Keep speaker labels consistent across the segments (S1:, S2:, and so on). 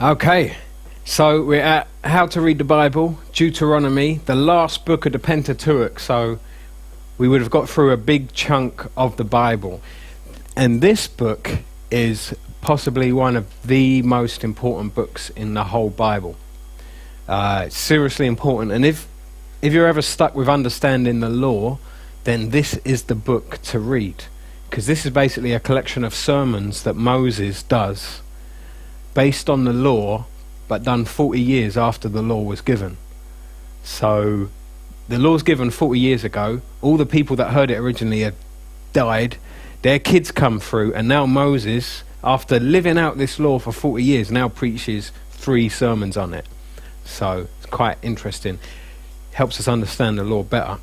S1: Okay, so we're at How to Read the Bible, Deuteronomy, the last book of the Pentateuch, so we would have got through a big chunk of the Bible. And this book is possibly one of the most important books in the whole Bible. It's seriously important, and if you're ever stuck with understanding the law, then this is the book to read, because this is basically a collection of sermons that Moses does based on the law, but done 40 years after the law was given. So the law was given 40 years ago. All the people that heard it originally had died. Their kids come through, and now Moses, after living out this law for 40 years, now preaches 3 sermons on it. So it's quite interesting. Helps us understand the law better.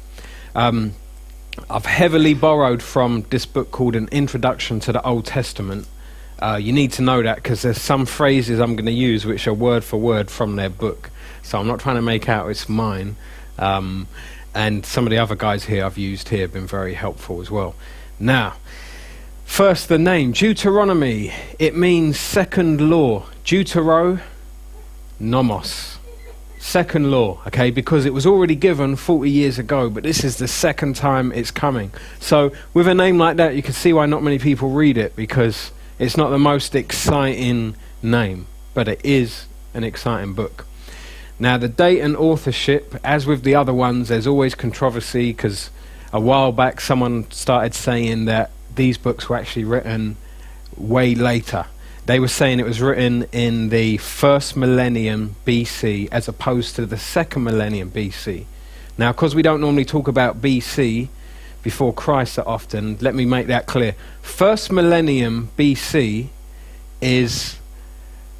S1: I've heavily borrowed from this book called An Introduction to the Old Testament. You need to know that because there's some phrases I'm going to use which are word for word from their book. So I'm not trying to make out it's mine. And some of the other guys here I've used here have been very helpful as well. Now, first the name, Deuteronomy. It means second law. Deutero, nomos. Second law, okay, because it was already given 40 years ago, but this is the second time it's coming. So with a name like that, you can see why not many people read it, because it's not the most exciting name, but it is an exciting book. Now, the date and authorship, as with the other ones, there's always controversy, because a while back someone started saying that these books were actually written way later. They were saying it was written in the first millennium BC as opposed to the second millennium BC. Now, because we don't normally talk about BC, before Christ that often, let me make that clear. First millennium BC is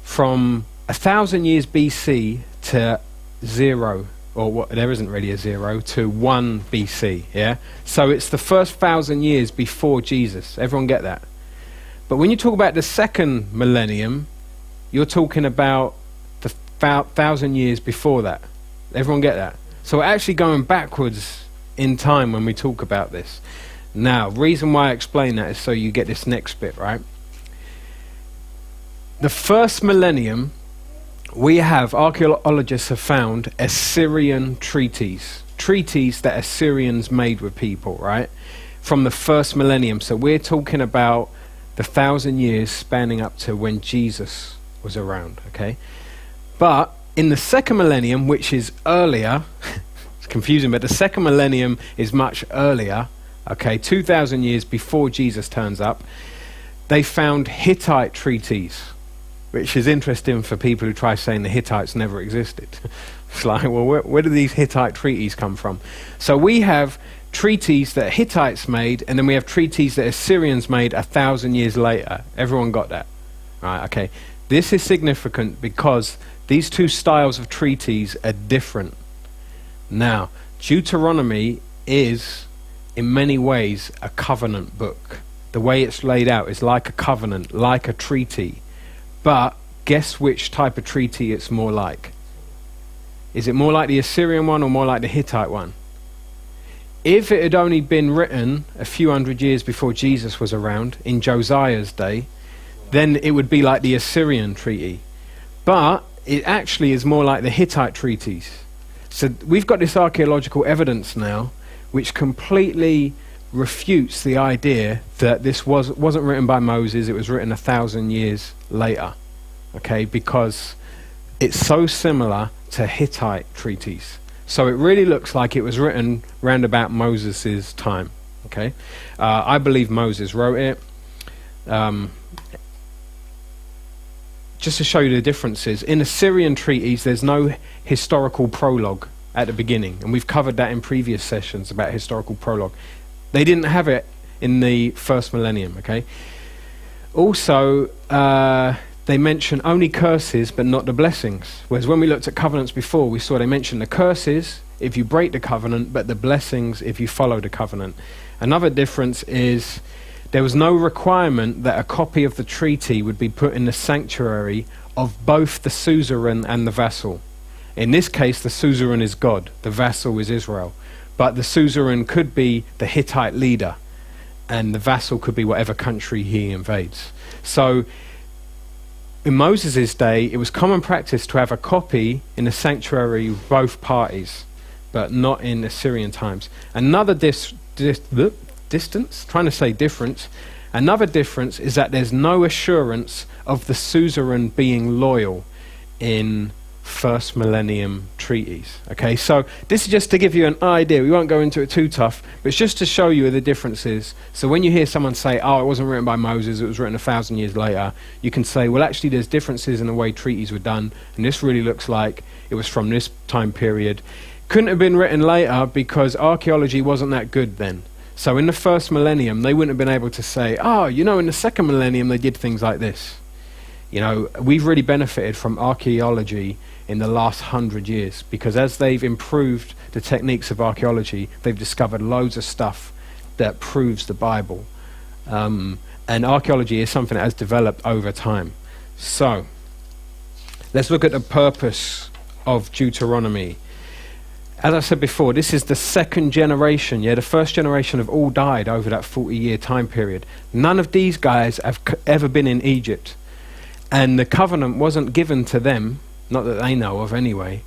S1: from 1,000 years BC to 0, or what, there isn't really a 0, to 1 BC, yeah? So it's the first 1,000 years before Jesus. Everyone get that? But when you talk about the second millennium, you're talking about the 1,000 years before that. Everyone get that? So we're actually going backwards in time when we talk about this. Now, reason why I explain that is so you get this next bit, right? The first millennium, we have, archaeologists have found Assyrian treaties that Assyrians made with people, right? From the first millennium. So we're talking about the 1,000 years spanning up to when Jesus was around, okay? But in the second millennium, which is earlier, it's confusing, but the second millennium is much earlier, okay, 2,000 years before Jesus turns up, they found Hittite treaties, which is interesting for people who try saying the Hittites never existed. It's like, well, where do these Hittite treaties come from? So we have treaties that Hittites made, and then we have treaties that Assyrians made 1,000 years later. Everyone got that? Right, okay. This is significant because these two styles of treaties are different. Now, Deuteronomy is, in many ways, a covenant book. The way it's laid out is like a covenant, like a treaty. But guess which type of treaty it's more like? Is it more like the Assyrian one or more like the Hittite one? If it had only been written a few hundred years before Jesus was around, in Josiah's day, then it would be like the Assyrian treaty. But it actually is more like the Hittite treaties. So we've got this archaeological evidence now which completely refutes the idea that this wasn't written by Moses, it was written 1,000 years later. Okay, because it's so similar to Hittite treaties. So it really looks like it was written round about Moses' time. Okay, I believe Moses wrote it. Just to show you the differences, in Assyrian treaties there's no historical prologue at the beginning, and we've covered that in previous sessions about historical prologue. They didn't have it in the first millennium. Okay. Also, they mention only curses but not the blessings. Whereas when we looked at covenants before, we saw they mentioned the curses if you break the covenant, but the blessings if you follow the covenant. Another difference is there was no requirement that a copy of the treaty would be put in the sanctuary of both the suzerain and the vassal. In this case, the suzerain is God, the vassal is Israel. But the suzerain could be the Hittite leader, and the vassal could be whatever country he invades. So In Moses' day, it was common practice to have a copy in the sanctuary of both parties, but not in Assyrian times. Another difference is that there's no assurance of the suzerain being loyal in first millennium treaties. Okay, so this is just to give you an idea. We won't go into it too tough, but it's just to show you the differences. So when you hear someone say, oh, it wasn't written by Moses, it was written 1,000 years later, you can say, well, actually there's differences in the way treaties were done, and this really looks like it was from this time period. Couldn't have been written later because archaeology wasn't that good then. So in the first millennium, they wouldn't have been able to say, oh, you know, in the second millennium they did things like this. You know, we've really benefited from archaeology in the last 100 years, because as they've improved the techniques of archaeology, they've discovered loads of stuff that proves the Bible. And archaeology is something that has developed over time. So, let's look at the purpose of Deuteronomy. As I said before, this is the second generation. Yeah, the first generation have all died over that 40-year time period. None of these guys have ever been in Egypt. And the covenant wasn't given to them, not that they know of anyway,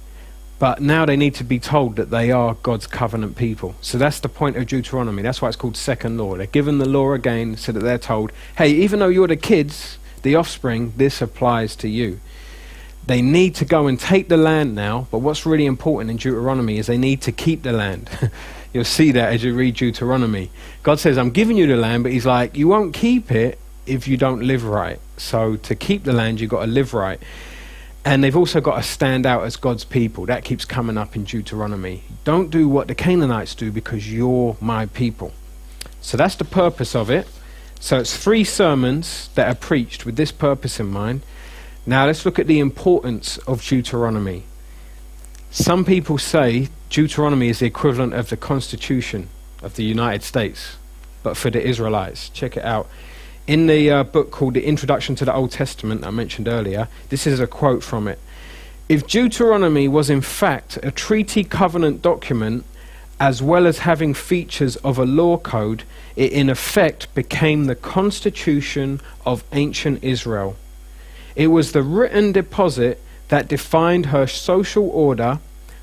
S1: but now they need to be told that they are God's covenant people. So that's the point of Deuteronomy. That's why it's called second law. They're given the law again so that they're told, hey, even though you're the kids, the offspring, this applies to you. They need to go and take the land now, but what's really important in Deuteronomy is they need to keep the land. You'll see that as you read Deuteronomy. God says, I'm giving you the land, but he's like, you won't keep it if you don't live right. So to keep the land, you've got to live right. And they've also got to stand out as God's people. That keeps coming up in Deuteronomy. Don't do what the Canaanites do because you're my people. So that's the purpose of it. So it's 3 sermons that are preached with this purpose in mind. Now let's look at the importance of Deuteronomy. Some people say Deuteronomy is the equivalent of the Constitution of the United States, but for the Israelites. Check it out. In the book called The Introduction to the Old Testament I mentioned earlier, this is a quote from it. If Deuteronomy was in fact a treaty covenant document, as well as having features of a law code, it in effect became the constitution of ancient Israel. It was the written deposit that defined her social order,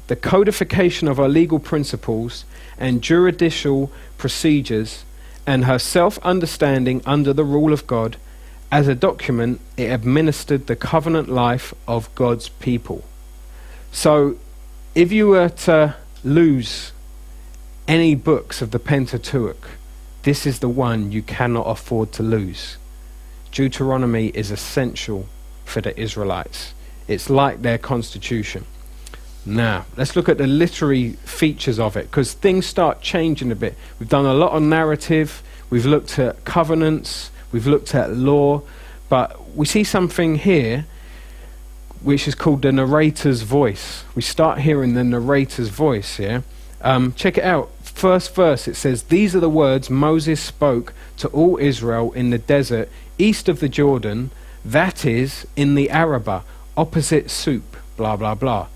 S1: the codification of her legal principles and juridical procedures, and her self-understanding under the rule of God. As a document, it administered the covenant life of God's people. So, if you were to lose any books of the Pentateuch, this is the one you cannot afford to lose. Deuteronomy is essential for the Israelites. It's like their constitution. Now, let's look at the literary features of it, because things start changing a bit. We've done a lot of narrative, we've looked at covenants, we've looked at law, but we see something here which is called the narrator's voice. We start hearing the narrator's voice here. Check it out. First verse, it says, these are the words Moses spoke to all Israel in the desert east of the Jordan, that is, in the Arabah, opposite Soup, blah, blah, blah.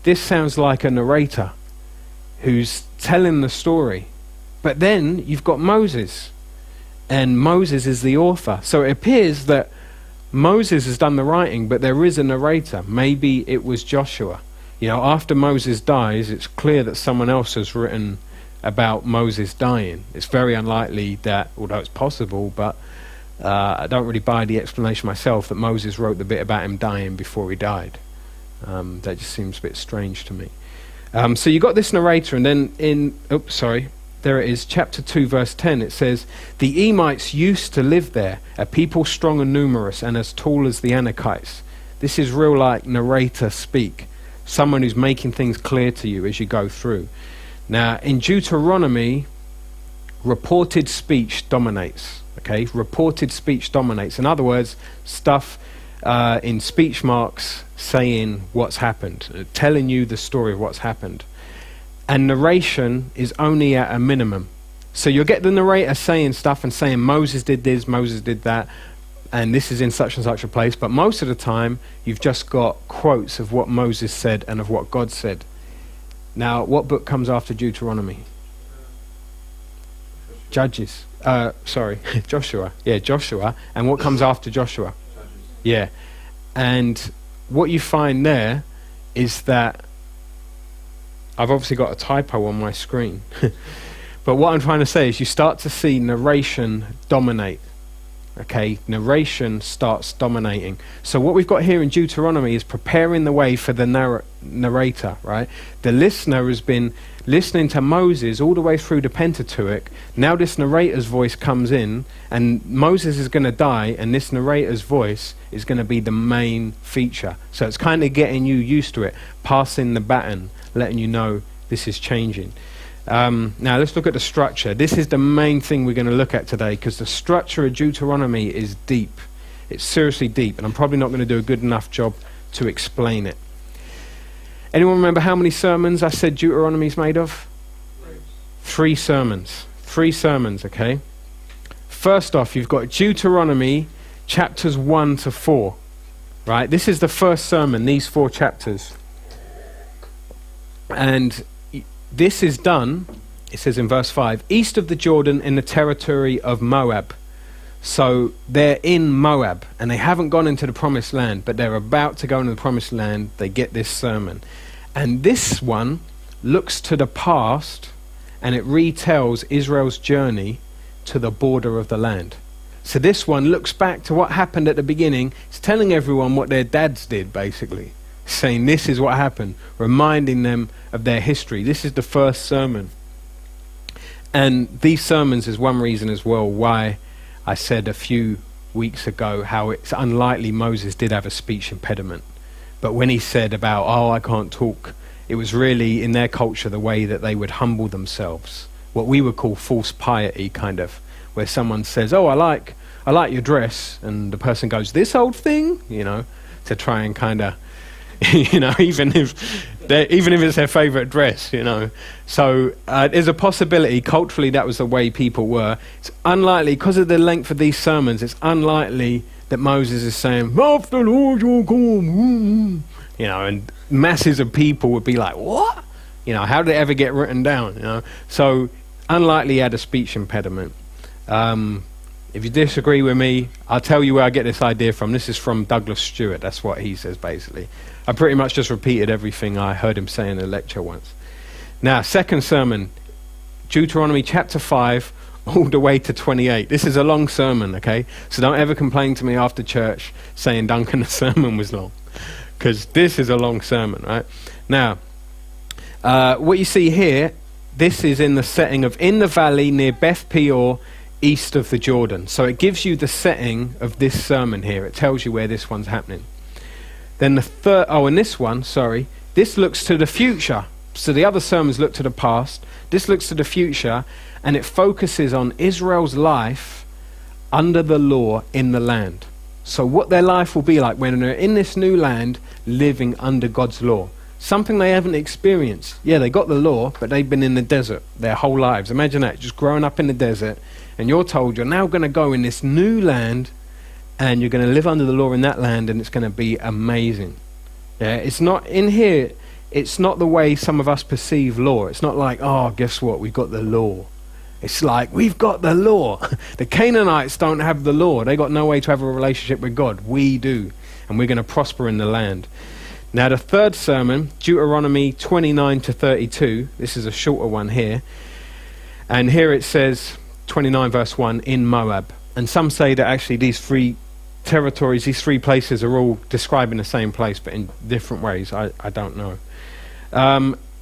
S1: This sounds like a narrator who's telling the story. But then you've got Moses, and Moses is the author. So it appears that Moses has done the writing, but there is a narrator. Maybe it was Joshua. You know, after Moses dies, it's clear that someone else has written about Moses dying. It's very unlikely that, although it's possible, but I don't really buy the explanation myself that Moses wrote the bit about him dying before he died. That just seems a bit strange to me. So you got this narrator, and then there it is, chapter 2, verse 10, it says, the Emites used to live there, a people strong and numerous and as tall as the Anakites. This is real like narrator speak, someone who's making things clear to you as you go through. Now, in Deuteronomy, reported speech dominates. Okay, reported speech dominates. In other words, stuff in speech marks saying what's happened, telling you the story of what's happened. And narration is only at a minimum. So you'll get the narrator saying stuff and saying Moses did this, Moses did that, and this is in such and such a place. But most of the time, you've just got quotes of what Moses said and of what God said. Now, what book comes after Deuteronomy? Judges. Joshua. Yeah, Joshua. And what comes after Joshua? Judges. Yeah. And what you find there is that I've obviously got a typo on my screen. But what I'm trying to say is you start to see narration dominate. Okay, narration starts dominating. So what we've got here in Deuteronomy is preparing the way for the narrator, right? The listener has been listening to Moses all the way through the Pentateuch. Now this narrator's voice comes in, and Moses is going to die, and this narrator's voice is going to be the main feature. So it's kind of getting you used to it, passing the baton, letting you know this is changing. Now let's look at the structure. This is the main thing we're going to look at today, because the structure of Deuteronomy is deep. It's seriously deep, and I'm probably not going to do a good enough job to explain it. Anyone remember how many sermons I said Deuteronomy's made of? 3 sermons. 3 sermons, okay? First off, you've got Deuteronomy chapters 1 to 4, right? This is the first sermon, these 4 chapters. And this is done, it says in verse 5, east of the Jordan in the territory of Moab. So they're in Moab, and they haven't gone into the promised land, but they're about to go into the promised land. They get this sermon. And this one looks to the past, and it retells Israel's journey to the border of the land. So this one looks back to what happened at the beginning. It's telling everyone what their dads did, basically. Saying this is what happened, reminding them of their history. This is the first sermon. And these sermons is one reason as well why I said a few weeks ago how it's unlikely Moses did have a speech impediment. But when he said about, I can't talk, it was really in their culture the way that they would humble themselves. What we would call false piety, kind of, where someone says, I like your dress, and the person goes, this old thing, to try and kind of even if it's their favourite dress, So there's a possibility, culturally that was the way people were. It's unlikely, because of the length of these sermons, it's unlikely that Moses is saying, "Love the Lord your God," and masses of people would be like, what? How did it ever get written down? So unlikely he had a speech impediment. If you disagree with me, I'll tell you where I get this idea from. This is from Douglas Stewart. That's what he says, basically. I pretty much just repeated everything I heard him say in a lecture once. Now, second sermon, Deuteronomy chapter 5, all the way to 28. This is a long sermon, okay? So don't ever complain to me after church saying, Duncan, the sermon was long. Because this is a long sermon, right? Now, what you see here, this is in the setting of in the valley near Beth Peor, east of the Jordan. So it gives you the setting of this sermon here. It tells you where this one's happening. Then the third, and this one, this looks to the future. So the other sermons look to the past. This looks to the future, and it focuses on Israel's life under the law in the land. So what their life will be like when they're in this new land, living under God's law. Something they haven't experienced. Yeah, they got the law, but they've been in the desert their whole lives. Imagine that, just growing up in the desert, and you're told you're now going to go in this new land, and you're going to live under the law in that land, and it's going to be amazing. Yeah, it's not in here. It's not the way some of us perceive law. It's not like, guess what? We've got the law. It's like, we've got the law. The Canaanites don't have the law. They got no way to have a relationship with God. We do, and we're going to prosper in the land. Now, the third sermon, Deuteronomy 29 to 32. This is a shorter one here, and here it says 29 verse 1 in Moab. And some say that actually these 3 territories, these 3 places are all describing the same place, but in different ways. I don't know.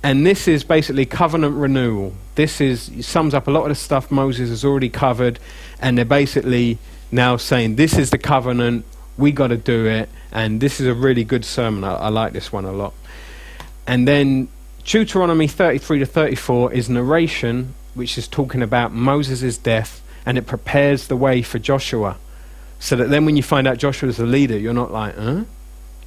S1: And this is basically covenant renewal. Sums up a lot of the stuff Moses has already covered, and they're basically now saying this is the covenant, we got to do it, and this is a really good sermon. I like this one a lot. And then Deuteronomy 33 to 34 is narration, which is talking about Moses' death, and it prepares the way for Joshua. So that then when you find out Joshua's the leader, you're not like,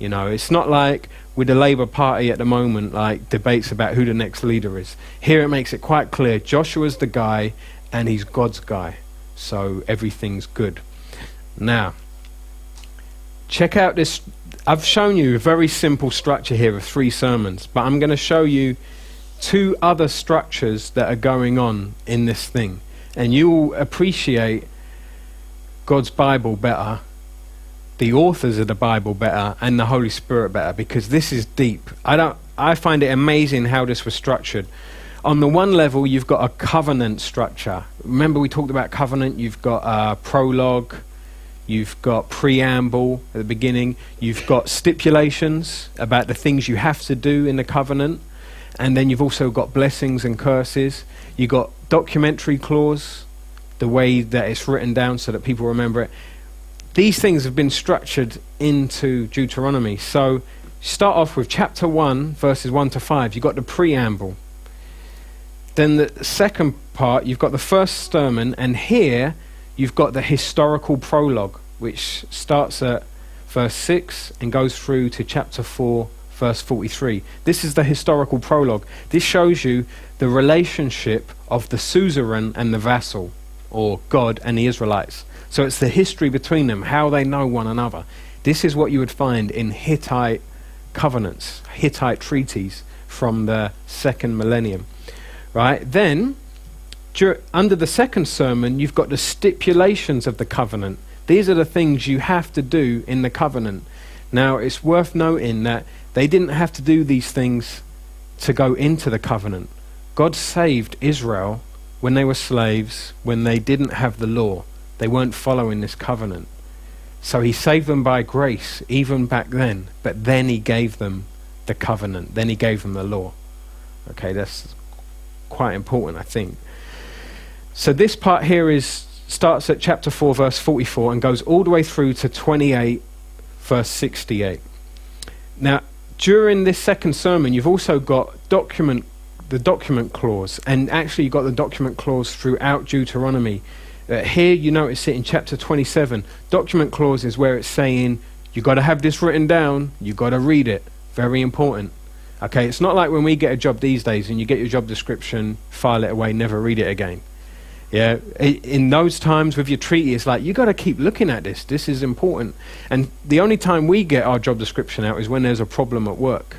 S1: it's not like with the Labour Party at the moment, like debates about who the next leader is. Here it makes it quite clear, Joshua's the guy, and he's God's guy. So everything's good. Now, check out this. I've shown you a very simple structure here of 3 sermons, but I'm going to show you 2 other structures that are going on in this thing. And you will appreciate God's Bible better the authors of the Bible better and the Holy Spirit better, because this is deep. I find it amazing how this was structured. On the one level, you've got a covenant structure. Remember we talked about covenant? You've got a prologue, you've got preamble at the beginning, you've got stipulations about the things you have to do in the covenant, and then you've also got blessings and curses. You've got documentary clause, the way that it's written down so that people remember it. These things have been structured into Deuteronomy. So start off with chapter 1, verses 1 to 5. You've got the preamble. Then the second part, you've got the first sermon, and here you've got the historical prologue, which starts at verse 6 and goes through to chapter 4, verse 43. This is the historical prologue. This shows you the relationship of the suzerain and the vassal, or God and the Israelites. So it's the history between them, how they know one another. This is what you would find in Hittite covenants, Hittite treaties from the second millennium. Right? Then, under the second sermon, you've got the stipulations of the covenant. These are the things you have to do in the covenant. Now, it's worth noting that they didn't have to do these things to go into the covenant. God saved Israel when they were slaves, when they didn't have the law. They weren't following this covenant. So he saved them by grace, even back then. But then he gave them the covenant. Then he gave them the law. Okay, that's quite important, I think. So this part here starts at chapter 4, verse 44, and goes all the way through to 28, verse 68. Now, during this second sermon, you've also got the document clause, and actually you've got the document clause throughout Deuteronomy. Here you notice it in chapter 27. Document clause is where it's saying you've got to have this written down, you've got to read it. Very important. Okay, it's not like when we get a job these days and you get your job description, file it away, never read it again. Yeah, in those times with your treaty, it's like, you got to keep looking at this. This is important. And the only time we get our job description out is when there's a problem at work.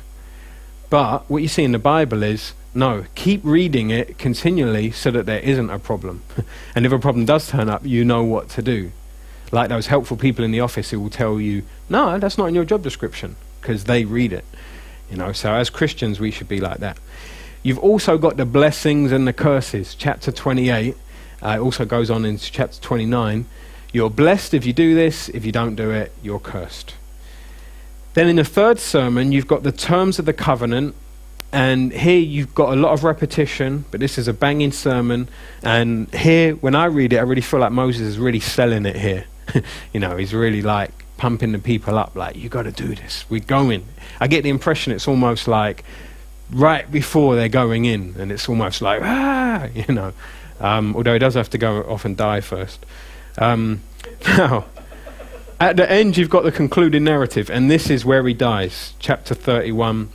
S1: But what you see in the Bible is, no, keep reading it continually so that there isn't a problem. And if a problem does turn up, you know what to do. Like those helpful people in the office who will tell you, no, that's not in your job description, because they read it. You know, so as Christians, we should be like that. You've also got the blessings and the curses. Chapter 28 it also goes on into chapter 29. You're blessed if you do this. If you don't do it, you're cursed. Then in the third sermon, you've got the terms of the covenant. And here you've got a lot of repetition, but this is a banging sermon. And here, when I read it, I really feel like Moses is really selling it here. You know, he's really like pumping the people up, like, you got to do this, we're going. I get the impression it's almost like right before they're going in, and it's almost like, you know, although he does have to go off and die first. Now, at the end, you've got the concluding narrative, and this is where he dies, chapter 31,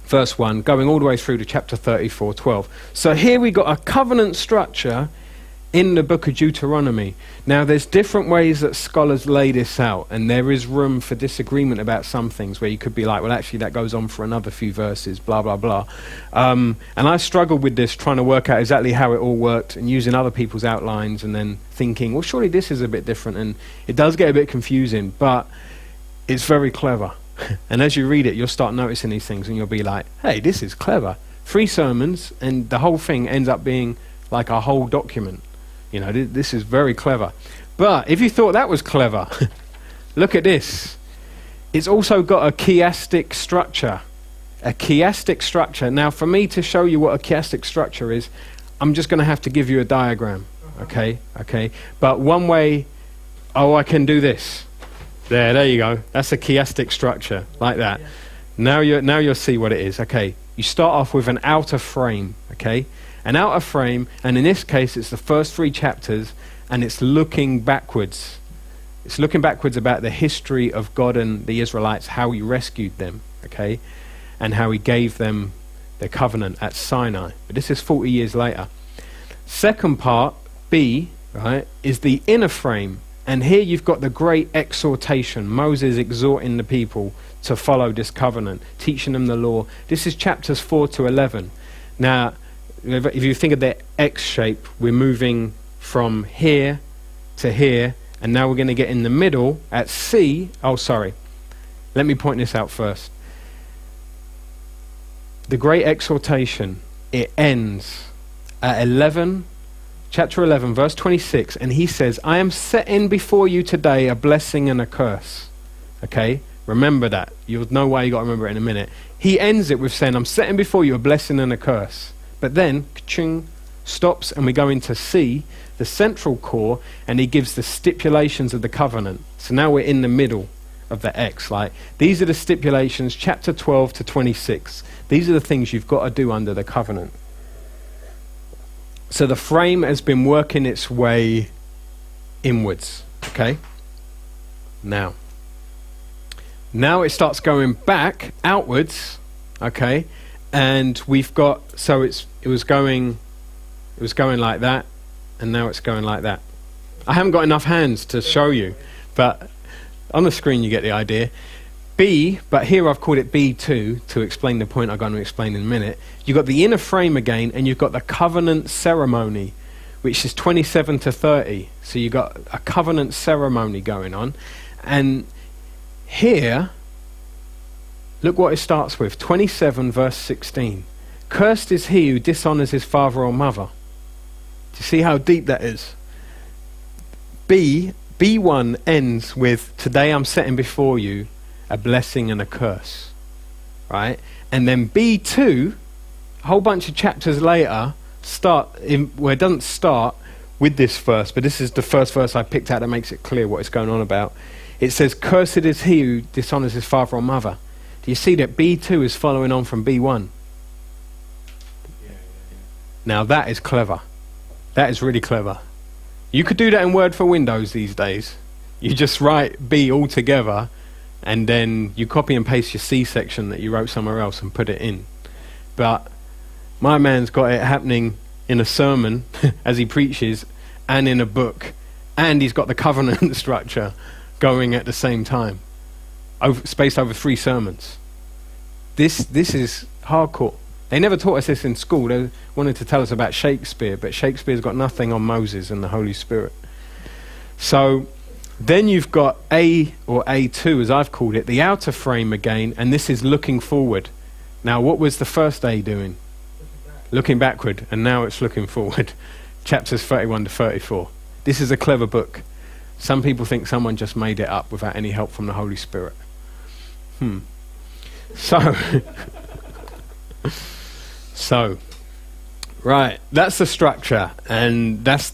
S1: verse 1, going all the way through to chapter 34, 12. So here we got a covenant structure in the book of Deuteronomy. Now, there's different ways that scholars lay this out, and there is room for disagreement about some things where you could be like, well, actually, that goes on for another few verses, blah, blah, blah. And I struggled with this, trying to work out exactly how it all worked and using other people's outlines and then thinking, well, surely this is a bit different. And it does get a bit confusing, but it's very clever. And as you read it, you'll start noticing these things and you'll be like, hey, this is clever. 3 sermons, and the whole thing ends up being like a whole document. You know, this is very clever. But if you thought that was clever, look at this. It's also got a chiastic structure. A chiastic structure. Now, for me to show you what a chiastic structure is, I'm just going to have to give you a diagram. Okay? But one way, I can do this. There you go. That's a chiastic structure, like that. Now you'll see what it is. Okay, you start off with an outer frame, okay? An outer frame, and in this case, it's the first 3 chapters, and it's looking backwards. It's looking backwards about the history of God and the Israelites, how he rescued them, okay? And how he gave them the covenant at Sinai. But this is 40 years later. Second part, B, right, is the inner frame. And here you've got the great exhortation, Moses exhorting the people to follow this covenant, teaching them the law. This is chapters 4 to 11. Now, if you think of the X shape, we're moving from here to here, And now we're going to get in the middle at C. Oh, sorry. Let me point this out first. The great exhortation, it ends at chapter 11, verse 26, and he says, I am setting before you today a blessing and a curse. Okay? Remember that. You'll know why you got to remember it in a minute. He ends it with saying, I'm setting before you a blessing and a curse. But then, ka-ching, stops, and we go into C, the central core, and he gives the stipulations of the covenant. So now we're in the middle of the X. Like, these are the stipulations, chapter 12 to 26. These are the things you've got to do under the covenant. So the frame has been working its way inwards. Okay? Now it starts going back outwards. Okay? And we've got, so it was going like that, and now it's going like that. I haven't got enough hands to show you, but on the screen you get the idea. B, but here I've called it B2 to explain the point I'm going to explain in a minute. You've got the inner frame again, and you've got the covenant ceremony, which is 27 to 30. So you've got a covenant ceremony going on. And here, look what it starts with. 27 verse 16. Cursed is he who dishonors his father or mother. Do you see how deep that is? B1 ends with, today I'm setting before you a blessing and a curse. Right? And then B2, a whole bunch of chapters later, where it doesn't start with this verse, but this is the first verse I picked out that makes it clear what it's going on about. It says, cursed is he who dishonors his father or mother. Do you see that B2 is following on from B1? Now that is clever. That is really clever. You could do that in Word for Windows these days. You just write B all together, and then you copy and paste your C section that you wrote somewhere else and put it in. But my man's got it happening in a sermon as he preaches, and in a book, and he's got the covenant structure going at the same time, spaced over 3 sermons. This is hardcore. They never taught us this in school. They wanted to tell us about Shakespeare, but Shakespeare's got nothing on Moses and the Holy Spirit. So then you've got A, or A2 as I've called it, the outer frame again, and this is looking forward. Now what was the first A doing? Looking backward, and now it's looking forward. Chapters 31 to 34. This is a clever book. Some people think someone just made it up without any help from the Holy Spirit. So, right, that's the structure, and that's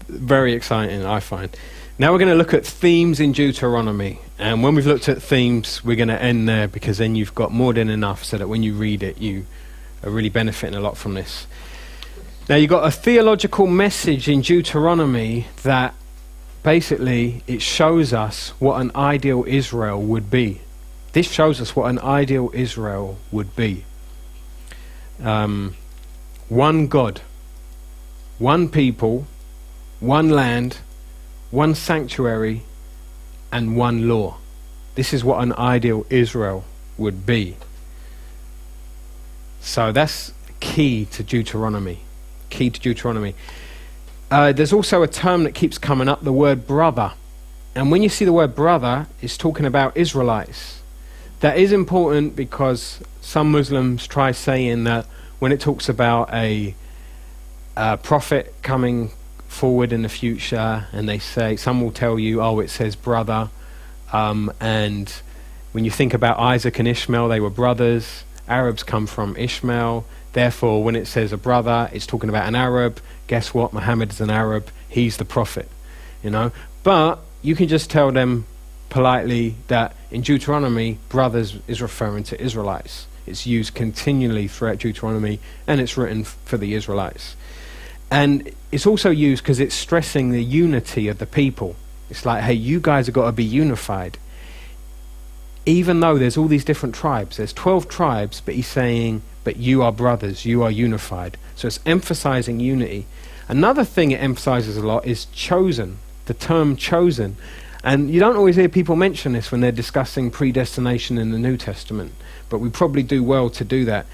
S1: very exciting, I find. Now we're going to look at themes in Deuteronomy, and when we've looked at themes, we're going to end there, because then you've got more than enough so that when you read it, you are really benefiting a lot from this. Now you've got a theological message in Deuteronomy that basically it shows us what an ideal Israel would be. This shows us what an ideal Israel would be. One God, one people, one land, one sanctuary, and one law. This is what an ideal Israel would be. So that's key to Deuteronomy. Key to Deuteronomy. There's also a term that keeps coming up, the word brother. And when you see the word brother, it's talking about Israelites. That is important because some Muslims try saying that when it talks about a prophet coming forward in the future, and they say, some will tell you, oh, it says brother, and when you think about Isaac and Ishmael, they were brothers. Arabs come from Ishmael. Therefore, when it says a brother, it's talking about an Arab. Guess what? Muhammad is an Arab. He's the prophet, you know. But you can just tell them politely that in Deuteronomy, brothers is referring to Israelites. It's used continually throughout Deuteronomy, and it's written for the Israelites. And it's also used because it's stressing the unity of the people. It's like, hey, you guys have got to be unified. Even though there's all these different tribes, there's 12 tribes, but he's saying, but you are brothers, you are unified. So it's emphasizing unity. Another thing it emphasizes a lot is chosen, the term chosen. And you don't always hear people mention this when they're discussing predestination in the New Testament, but we probably do well to do that.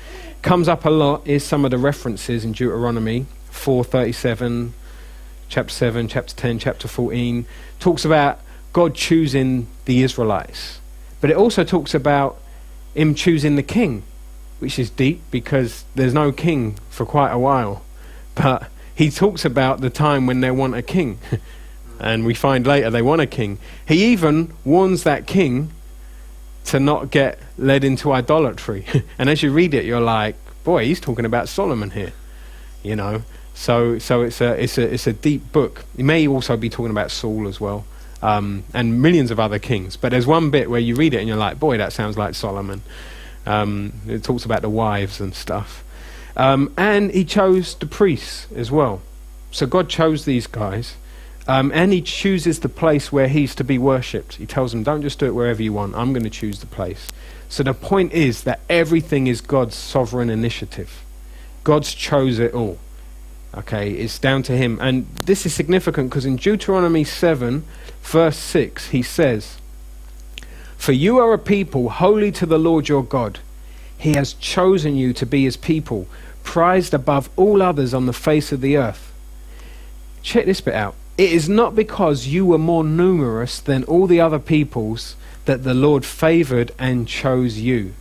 S1: Comes up a lot is some of the references in Deuteronomy 4:37, chapter 7, chapter 10, chapter 14, talks about God choosing the Israelites. But it also talks about him choosing the king, which is deep because there's no king for quite a while. But he talks about the time when they want a king. And we find later they want a king. He even warns that king to not get led into idolatry. And as you read it, you're like, boy, he's talking about Solomon here, you know. So it's a deep book. He may also be talking about Saul as well, and millions of other kings. But there's one bit where you read it and you're like, boy, that sounds like Solomon. It talks about the wives and stuff. And he chose the priests as well. So God chose these guys. And he chooses the place where he's to be worshipped. He tells them, don't just do it wherever you want. I'm going to choose the place. So the point is that everything is God's sovereign initiative. God's chose it all. Okay, it's down to him. And this is significant because in Deuteronomy 7, verse 6, he says, "For you are a people holy to the Lord your God. He has chosen you to be his people, prized above all others on the face of the earth." Check this bit out. "It is not because you were more numerous than all the other peoples that the Lord favored and chose you.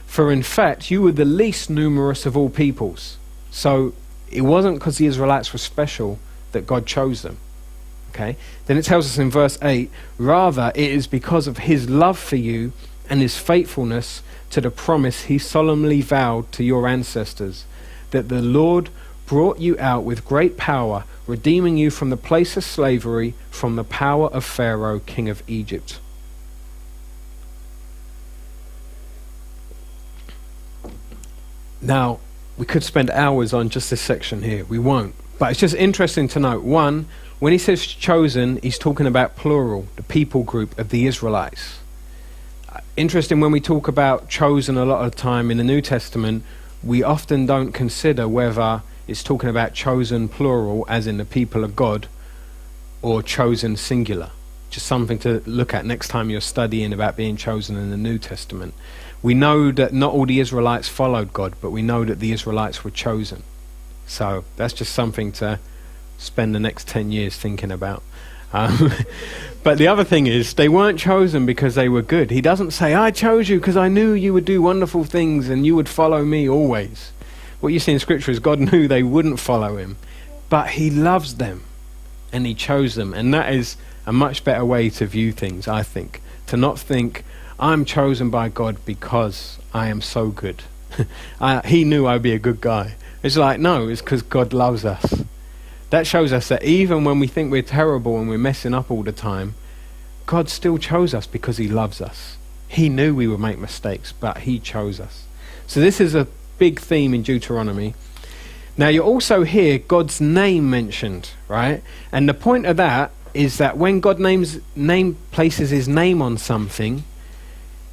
S1: For in fact, you were the least numerous of all peoples." So it wasn't because the Israelites were special that God chose them. Okay. Then it tells us in verse 8, "Rather it is because of his love for you and his faithfulness to the promise he solemnly vowed to your ancestors, that the Lord brought you out with great power, redeeming you from the place of slavery, from the power of Pharaoh, king of Egypt." Now, we could spend hours on just this section here. We won't. But it's just interesting to note, one, when he says chosen, he's talking about plural, the people group of the Israelites. Interesting, when we talk about chosen a lot of time in the New Testament, we often don't consider whether it's talking about chosen plural, as in the people of God, or chosen singular. Just something to look at next time you're studying about being chosen in the New Testament. We know that not all the Israelites followed God, but we know that the Israelites were chosen. So that's just something to spend the next 10 years thinking about. But the other thing is, they weren't chosen because they were good. He doesn't say, "I chose you because I knew you would do wonderful things and you would follow me always." What you see in Scripture is God knew they wouldn't follow him, but he loves them and he chose them. And that is a much better way to view things, I think. To not think, I'm chosen by God because I am so good. He knew I'd be a good guy. It's like, no, it's because God loves us. That shows us that even when we think we're terrible and we're messing up all the time, God still chose us because he loves us. He knew we would make mistakes, but he chose us. So this is a big theme in Deuteronomy. Now you also hear God's name mentioned, right? And the point of that is that when God places his name on something,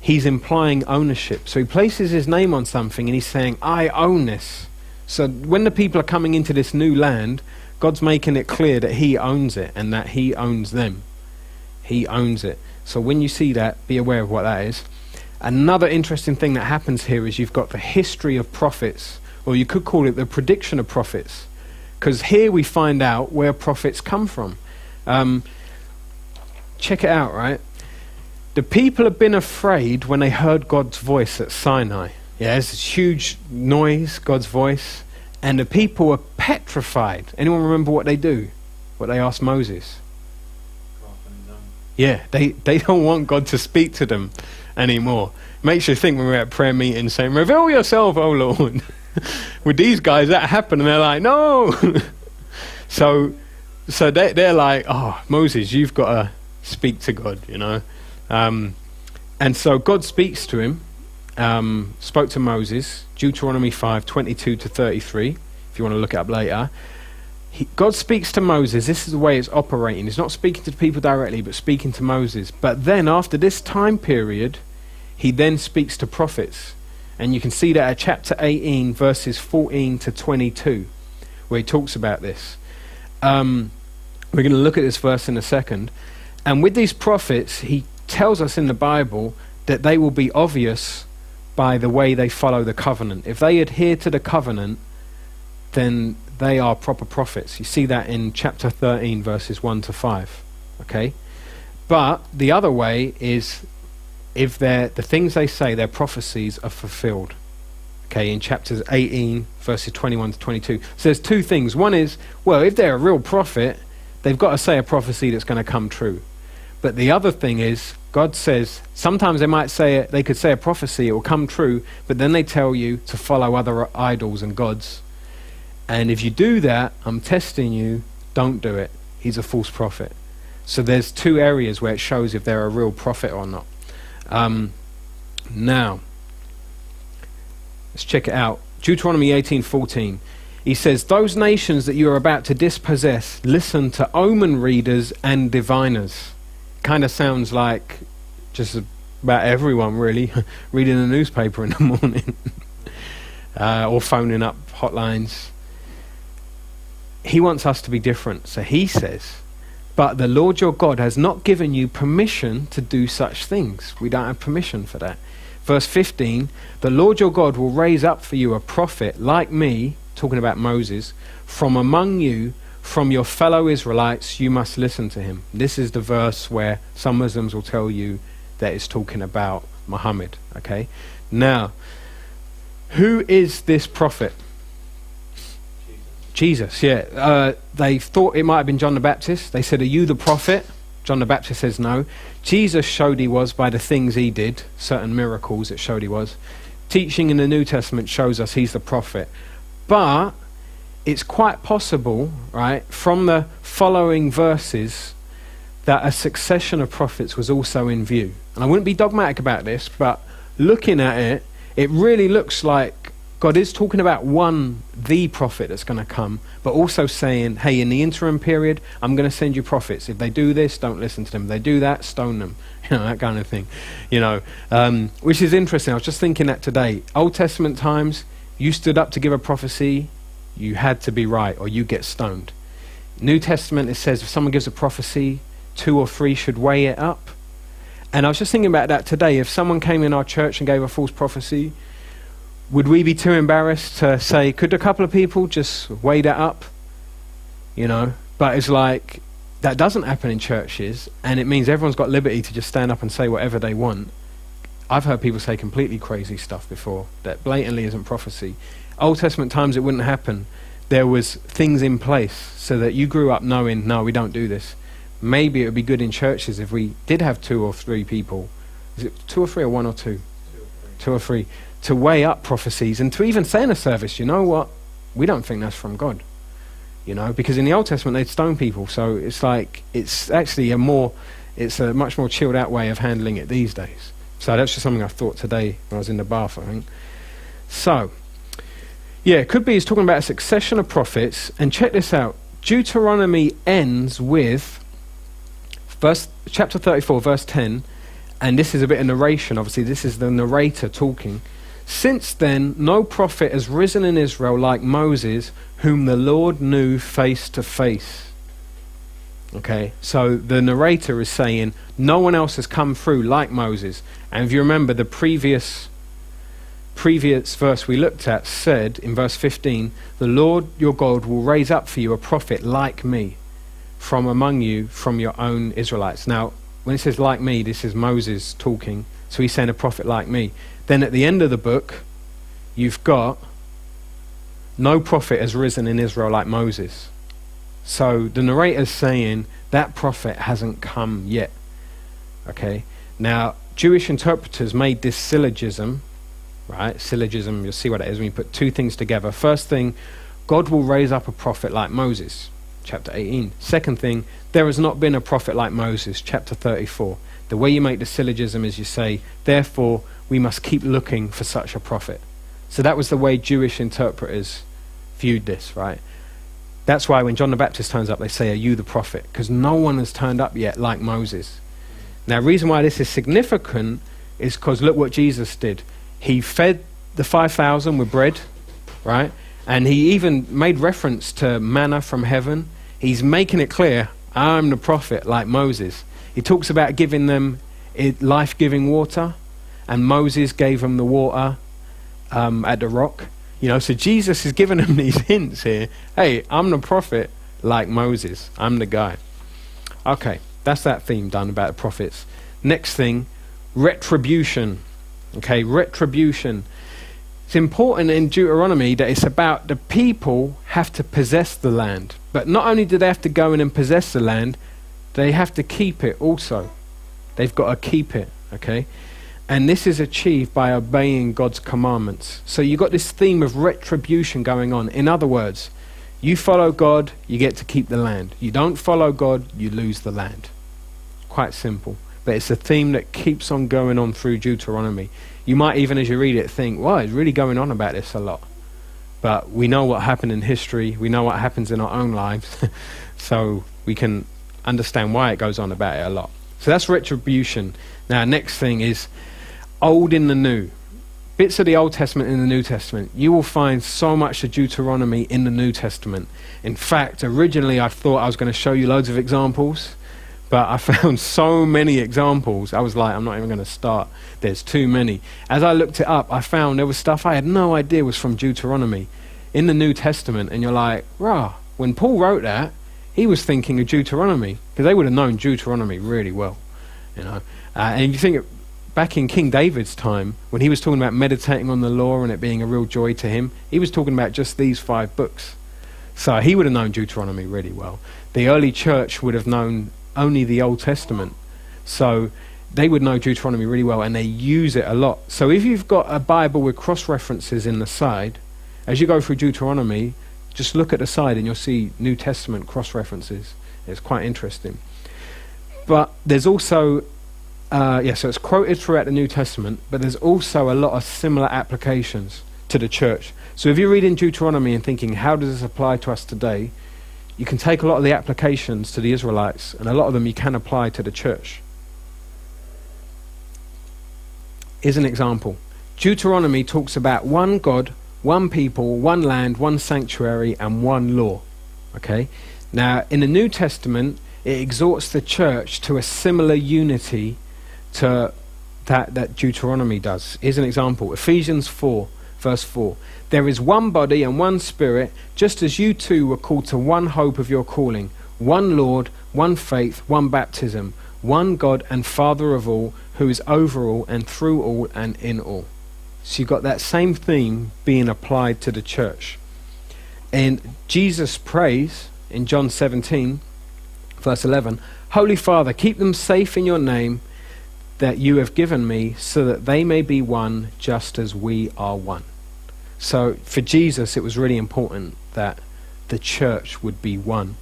S1: he's implying ownership. So he places his name on something and he's saying, I own this. So when the people are coming into this new land, God's making it clear that he owns it and that he owns them. He owns it. So when you see that, be aware of what that is. Another interesting thing that happens here is you've got the history of prophets, or you could call it the prediction of prophets, because here we find out where prophets come from. Check it out, right? The people have been afraid when they heard God's voice at Sinai. Yeah, there's this huge noise, God's voice, and the people were petrified. Anyone remember what they do? What they asked Moses? Yeah, they don't want God to speak to them anymore. Makes you think when we're at prayer meetings saying, reveal yourself, oh Lord. With these guys, that happened, and they're like, no. So they're like, oh, Moses, you've got to speak to God, you know. And so God speaks to him, spoke to Moses, Deuteronomy 5:22-33, if you want to look it up later. God speaks to Moses. This is the way it's operating. He's not speaking to the people directly, but speaking to Moses. But then after this time period, he then speaks to prophets. And you can see that at chapter 18, verses 14-22, where he talks about this. We're going to look at this verse in a second. And with these prophets, he tells us in the Bible that they will be obvious by the way they follow the covenant. If they adhere to the covenant, then they are proper prophets. You see that in chapter 13, verses 1 to 5. Okay? But the other way is if the things they say, their prophecies are fulfilled. Okay, in chapters 18, verses 21 to 22. So there's two things. One is, well, if they're a real prophet, they've got to say a prophecy that's going to come true. But the other thing is, God says, sometimes they could say a prophecy, it will come true, but then they tell you to follow other idols and gods. And if you do that, I'm testing you, don't do it. He's a false prophet. So there's two areas where it shows if they're a real prophet or not. Now, let's check it out. Deuteronomy 18:14. He says, those nations that you are about to dispossess, listen to omen readers and diviners. Kind of sounds like just about everyone, really, reading the newspaper in the morning or phoning up hotlines. He wants us to be different. So he says, but the Lord your God has not given you permission to do such things. We don't have permission for that. Verse 15, the Lord your God will raise up for you a prophet like me, talking about Moses, from among you, from your fellow Israelites, you must listen to him. This is the verse where some Muslims will tell you that it's talking about Muhammad. Okay? Now, who is this prophet? Jesus, yeah. They thought it might have been John the Baptist. They said, are you the prophet? John the Baptist says no. Jesus showed he was by the things he did, certain miracles that showed he was. Teaching in the New Testament shows us he's the prophet. But it's quite possible, right, from the following verses, that a succession of prophets was also in view. And I wouldn't be dogmatic about this, but looking at it, it really looks like God is talking about the prophet that's going to come, but also saying, hey, in the interim period, I'm going to send you prophets. If they do this, don't listen to them. If they do that, stone them. That kind of thing. Which is interesting. I was just thinking that today. Old Testament times, you stood up to give a prophecy, you had to be right, or you get stoned. New Testament, it says if someone gives a prophecy, 2 or 3 should weigh it up. And I was just thinking about that today. If someone came in our church and gave a false prophecy, would we be too embarrassed to say, could a couple of people just weigh that up? But it's like, that doesn't happen in churches, and it means everyone's got liberty to just stand up and say whatever they want. I've heard people say completely crazy stuff before that blatantly isn't prophecy. Old Testament times it wouldn't happen. There was things in place so that you grew up knowing, no, we don't do this. Maybe it would be good in churches if we did have 2 or 3 people. Is it 2 or 3 or 1 or 2? 2 or 3. To weigh up prophecies and to even say in a service, you know what? We don't think that's from God. Because in the Old Testament they'd stone people. So it's like, it's actually a much more chilled out way of handling it these days. So that's just something I thought today when I was in the bath, I think. So, yeah, it could be he's talking about a succession of prophets. And check this out. Deuteronomy ends with chapter 34, verse 10. And this is a bit of narration. Obviously, this is the narrator talking. Since then, no prophet has risen in Israel like Moses, whom the Lord knew face to face. Okay, so the narrator is saying, no one else has come through like Moses. And if you remember, the previous verse we looked at said, in verse 15, the Lord your God will raise up for you a prophet like me from among you, from your own Israelites. Now, when it says like me, this is Moses talking. So he's saying a prophet like me. Then at the end of the book, you've got, no prophet has risen in Israel like Moses. So the narrator's saying that prophet hasn't come yet. Okay. Now, Jewish interpreters made this syllogism, right? Syllogism, you'll see what it is when you put 2 things together. First thing, God will raise up a prophet like Moses, chapter 18. Second thing, there has not been a prophet like Moses, chapter 34. The way you make the syllogism is you say, therefore, we must keep looking for such a prophet. So that was the way Jewish interpreters viewed this, right? That's why when John the Baptist turns up, they say, are you the prophet? Because no one has turned up yet like Moses. Now, the reason why this is significant is because look what Jesus did. He fed the 5,000 with bread, right? And he even made reference to manna from heaven. He's making it clear, I'm the prophet like Moses. He talks about giving them life-giving water, and Moses gave them the water at the rock. So Jesus is giving them these hints here. Hey, I'm the prophet like Moses. I'm the guy. Okay, that's that theme done about the prophets. Next thing, retribution. Okay, retribution. It's important in Deuteronomy that it's about the people have to possess the land. But not only do they have to go in and possess the land, they have to keep it also. They've got to keep it, okay? And this is achieved by obeying God's commandments. So you've got this theme of retribution going on. In other words, you follow God, you get to keep the land. You don't follow God, you lose the land. Quite simple. But it's a theme that keeps on going on through Deuteronomy. You might even, as you read it, think, wow, it's really going on about this a lot. But we know what happened in history. We know what happens in our own lives. So we can understand why it goes on about it a lot. So that's retribution. Now, next thing is Old in the New. Bits of the Old Testament in the New Testament. You will find so much of Deuteronomy in the New Testament. In fact, originally I thought I was going to show you loads of examples, but I found so many examples. I was like, I'm not even going to start. There's too many. As I looked it up, I found there was stuff I had no idea was from Deuteronomy in the New Testament. And you're like, rah, when Paul wrote that, he was thinking of Deuteronomy, because they would have known Deuteronomy really well. And you think back in King David's time, when he was talking about meditating on the law and it being a real joy to him, he was talking about just these 5 books. So he would have known Deuteronomy really well. The early church would have known only the Old Testament. So they would know Deuteronomy really well, and they use it a lot. So if you've got a Bible with cross-references in the side, as you go through Deuteronomy, just look at the side and you'll see New Testament cross-references. It's quite interesting. But there's also so it's quoted throughout the New Testament, but there's also a lot of similar applications to the church. So if you're reading Deuteronomy and thinking, how does this apply to us today? You can take a lot of the applications to the Israelites, and a lot of them you can apply to the church. Here's an example. Deuteronomy talks about one God, one people, one land, one sanctuary, and one law. Okay? Now, in the New Testament, it exhorts the church to a similar unity to that Deuteronomy does. Here's an example. Ephesians 4, verse 4. There is one body and one spirit, just as you two were called to one hope of your calling, one Lord, one faith, one baptism, one God and Father of all, who is over all and through all and in all. So you've got that same theme being applied to the church. And Jesus prays in John 17, verse 11, Holy Father, keep them safe in your name that you have given me, so that they may be one just as we are one. So for Jesus, it was really important that the church would be one.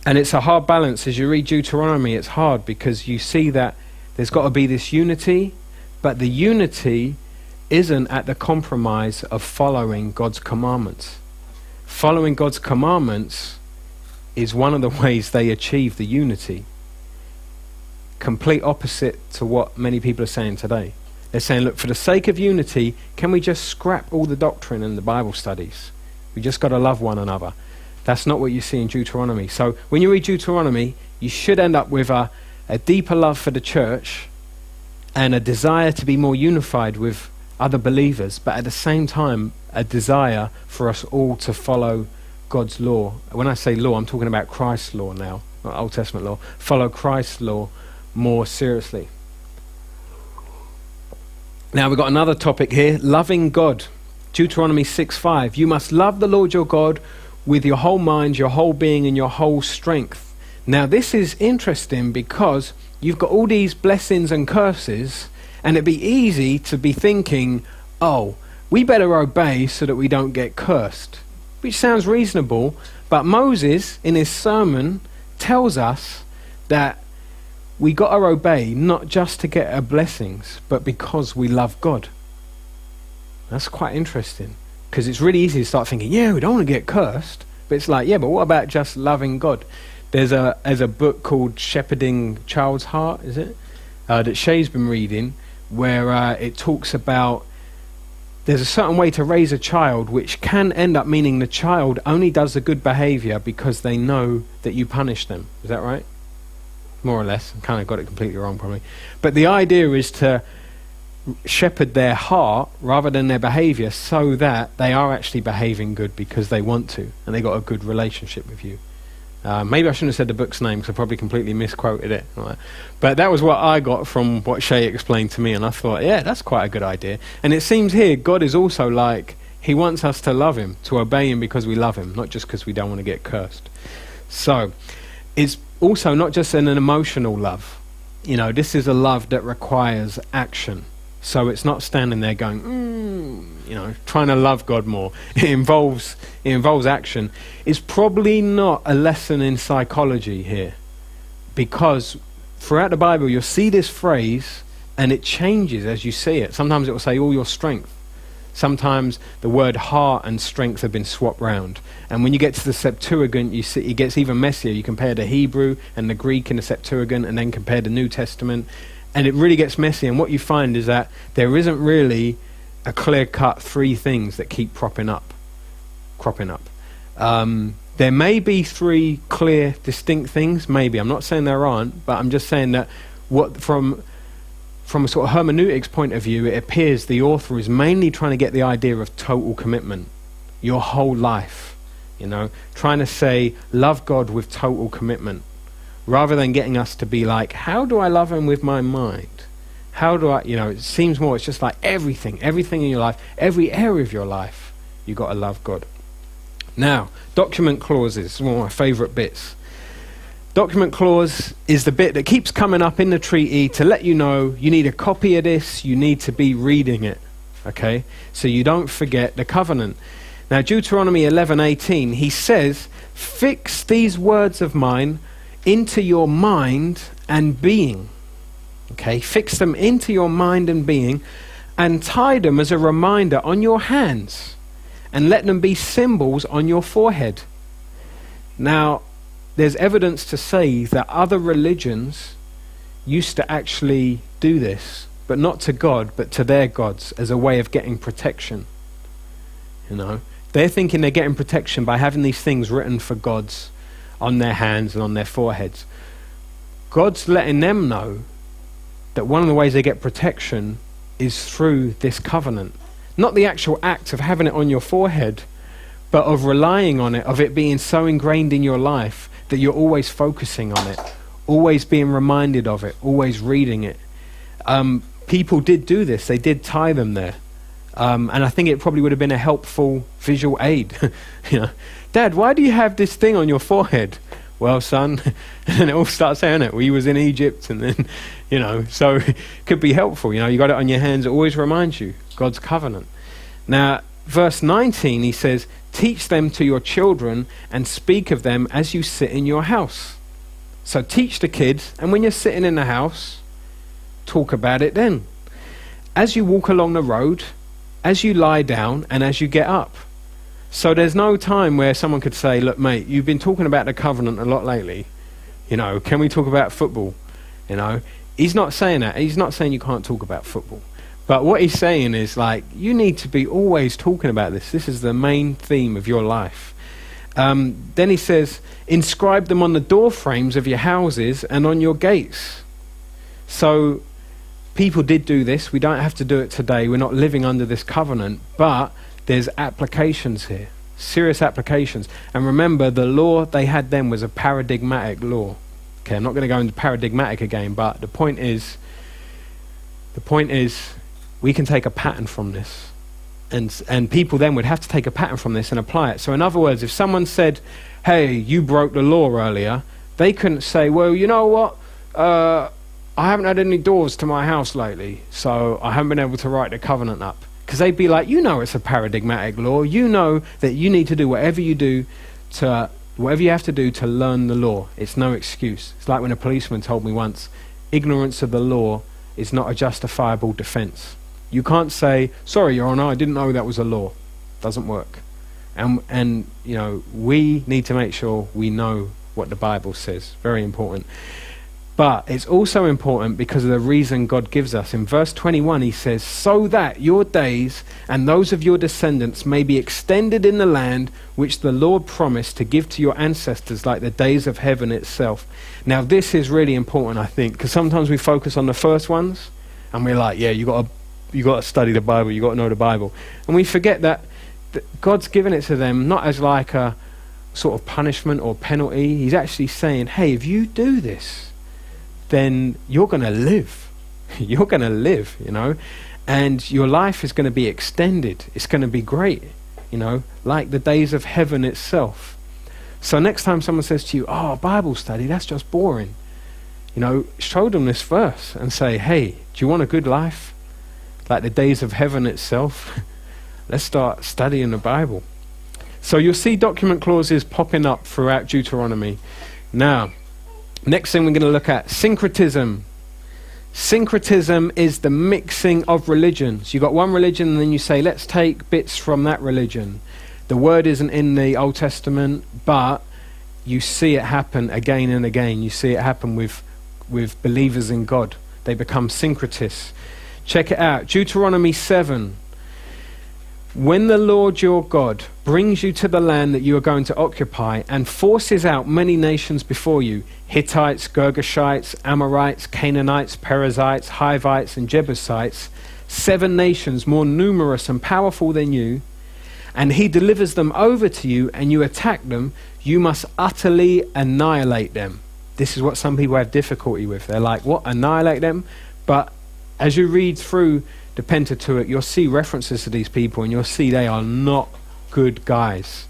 S1: And it's a hard balance. As you read Deuteronomy, it's hard because you see that there's got to be this unity, but the unity isn't at the compromise of following God's commandments. Following God's commandments is one of the ways they achieve the unity. Complete opposite to what many people are saying today. They're saying, look, for the sake of unity, can we just scrap all the doctrine and the Bible studies? We just got to love one another. That's not what you see in Deuteronomy. So when you read Deuteronomy, you should end up with a deeper love for the church and a desire to be more unified with other believers, but at the same time, a desire for us all to follow God's law. When I say law, I'm talking about Christ's law now, not Old Testament law. Follow Christ's law more seriously. Now we've got another topic here, loving God. Deuteronomy 6:5. You must love the Lord your God with your whole mind, your whole being, and your whole strength. Now this is interesting because you've got all these blessings and curses, and it'd be easy to be thinking, oh, we better obey so that we don't get cursed. Which sounds reasonable, but Moses, in his sermon, tells us that we got to obey not just to get our blessings, but because we love God. That's quite interesting, because it's really easy to start thinking, yeah, we don't want to get cursed. But it's like, yeah, but what about just loving God? There's a book called Shepherding Child's Heart, is it? That Shay's been reading, where it talks about there's a certain way to raise a child which can end up meaning the child only does the good behavior because they know that you punish them. Is that right? More or less. I kind of got it completely wrong probably. But the idea is to shepherd their heart rather than their behavior, so that they are actually behaving good because they want to, and they got a good relationship with you. Maybe I shouldn't have said the book's name, because I probably completely misquoted it. But that was what I got from what Shay explained to me, and I thought, yeah, that's quite a good idea. And it seems here God is also like, he wants us to love him, to obey him because we love him, not just because we don't want to get cursed. So it's also not just an emotional love. You know, this is a love that requires action. So it's not standing there going, you know, trying to love God more. It involves action. It's probably not a lesson in psychology here, because throughout the Bible you'll see this phrase and it changes as you see it. Sometimes it will say all your strength. Sometimes the word heart and strength have been swapped round. And when you get to the Septuagint, you see it gets even messier. You compare the Hebrew and the Greek in the Septuagint, and then compare the New Testament. And it really gets messy, and what you find is that there isn't really a clear-cut three things that keep cropping up. There may be three clear, distinct things, maybe. I'm not saying there aren't, but I'm just saying that from a sort of hermeneutics point of view, it appears the author is mainly trying to get the idea of total commitment, your whole life, you know, trying to say, love God with total commitment. Rather than getting us to be like, how do I love him with my mind? How do I, you know, it seems more, it's just like everything in your life, every area of your life, you got to love God. Now, document clauses, one of my favourite bits. Document clause is the bit that keeps coming up in the treaty to let you know you need a copy of this, you need to be reading it, okay? So you don't forget the covenant. Now, Deuteronomy 11:18, he says, fix these words of mine into your mind and being. Okay, fix them into your mind and being, and tie them as a reminder on your hands, and let them be symbols on your forehead. Now, there's evidence to say that other religions used to actually do this, but not to God, but to their gods, as a way of getting protection. You know, they're thinking they're getting protection by having these things written for gods on their hands and on their foreheads. God's letting them know that one of the ways they get protection is through this covenant. Not the actual act of having it on your forehead, but of relying on it, of it being so ingrained in your life that you're always focusing on it, always being reminded of it, always reading it. People did do this. They did tie them there. And I think it probably would have been a helpful visual aid. You know, Dad, why do you have this thing on your forehead? Well, son, and it all starts saying it. We was in Egypt, and then, you know, so it could be helpful. You know, you got it on your hands. It always reminds you God's covenant. Now, verse 19, he says, teach them to your children and speak of them as you sit in your house. So teach the kids, and when you're sitting in the house, talk about it then. As you walk along the road, as you lie down, and as you get up. So there's no time where someone could say, look, mate, you've been talking about the covenant a lot lately. You know, can we talk about football? You know, he's not saying that. He's not saying you can't talk about football. But what he's saying is, like, you need to be always talking about this. This is the main theme of your life. Then he says, inscribe them on the door frames of your houses and on your gates. So people did do this. We don't have to do it today. We're not living under this covenant, but there's applications here, serious applications. And remember, the law they had then was a paradigmatic law. Okay, I'm not going to go into paradigmatic again, but the point is, we can take a pattern from this. And people then would have to take a pattern from this and apply it. So in other words, if someone said, hey, you broke the law earlier, they couldn't say, well, you know what, I haven't had any doors to my house lately, so I haven't been able to write the covenant up. Because they'd be like, you know, it's a paradigmatic law. You know that you need to do whatever you have to do to learn the law. It's no excuse. It's like when a policeman told me once, ignorance of the law is not a justifiable defense. You can't say, sorry, Your Honor, I didn't know that was a law. Doesn't work. And you know, we need to make sure we know what the Bible says. Very important. But it's also important because of the reason God gives us. In verse 21, he says, so that your days and those of your descendants may be extended in the land which the Lord promised to give to your ancestors, like the days of heaven itself. Now, this is really important, I think, because sometimes we focus on the first ones and we're like, yeah, you got to you got to study the Bible, you got to know the Bible. And we forget that God's given it to them not as like a sort of punishment or penalty. He's actually saying, hey, if you do this, then you're going to live. You're going to live, you know, and your life is going to be extended. It's going to be great, you know, like the days of heaven itself. So next time someone says to you, oh, Bible study, that's just boring, you know, show them this verse and say, hey, do you want a good life? Like the days of heaven itself? Let's start studying the Bible. So you'll see document clauses popping up throughout Deuteronomy. Now, next thing we're going to look at, syncretism. Syncretism is the mixing of religions. You've got one religion and then you say, let's take bits from that religion. The word isn't in the Old Testament, but you see it happen again and again. You see it happen with believers in God. They become syncretists. Check it out. Deuteronomy 7. When the Lord your God brings you to the land that you are going to occupy and forces out many nations before you, Hittites, Girgashites, Amorites, Canaanites, Perizzites, Hivites, and Jebusites, 7 nations more numerous and powerful than you, and he delivers them over to you and you attack them, you must utterly annihilate them. This is what some people have difficulty with. They're like, what, annihilate them? But as you read through the Pentateuch, you'll see references to these people and you'll see they are not good guys.